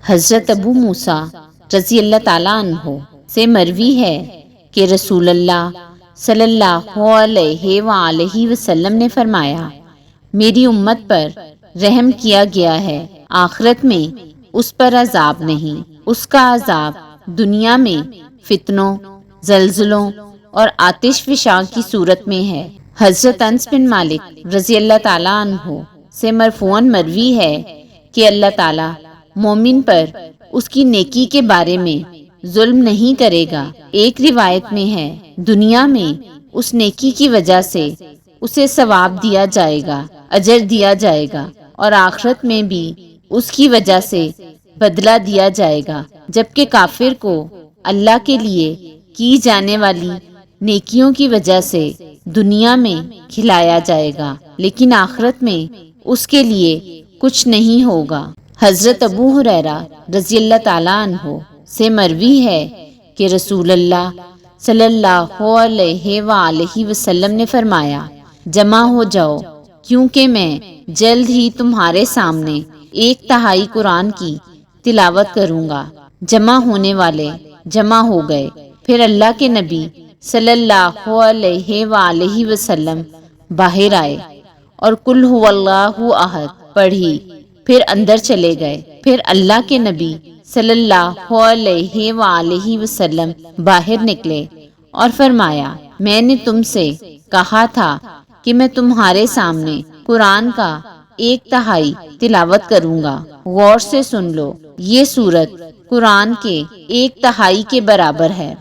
حضرت ابو موسیٰ رضی اللہ تعالیٰ عنہ سے مروی ہے کہ رسول اللہ صلی اللہ علیہ وآلہ وسلم نے فرمایا، میری امت پر رحم کیا گیا ہے، آخرت میں اس پر عذاب نہیں، اس کا عذاب دنیا میں فتنوں، زلزلوں اور آتش فشاں کی صورت میں ہے۔ حضرت انس بن مالک رضی اللہ تعالیٰ عنہ سے مرفوعاً مروی ہے کہ اللہ تعالیٰ مومن پر اس کی نیکی کے بارے میں ظلم نہیں کرے گا۔ ایک روایت میں ہے، دنیا میں اس نیکی کی وجہ سے اسے ثواب دیا جائے گا، اجر دیا جائے گا، اور آخرت میں بھی اس کی وجہ سے بدلہ دیا جائے گا، جبکہ کافر کو اللہ کے لیے کی جانے والی نیکیوں کی وجہ سے دنیا میں کھلایا جائے گا، لیکن آخرت میں اس کے لیے کچھ نہیں ہوگا۔ حضرت ابو ہریرہ رضی اللہ تعالیٰ عنہ سے مروی ہے کہ رسول اللہ صلی اللہ علیہ وآلہ وسلم نے فرمایا، جمع ہو جاؤ، کیونکہ میں جلد ہی تمہارے سامنے 1/3 قرآن کی تلاوت کروں گا۔ جمع ہونے والے جمع ہو گئے، پھر اللہ کے نبی صلی اللہ علیہ وآلہ وسلم باہر آئے اور قل هو اللہ احد پڑھی، پھر اندر چلے گئے، پھر اللہ کے نبی صلی اللہ علیہ وآلہ وسلم باہر نکلے اور فرمایا، میں نے تم سے کہا تھا کہ میں تمہارے سامنے قرآن کا 1/3 تلاوت کروں گا، غور سے سن لو، یہ سورت قرآن کے 1/3 کے برابر ہے۔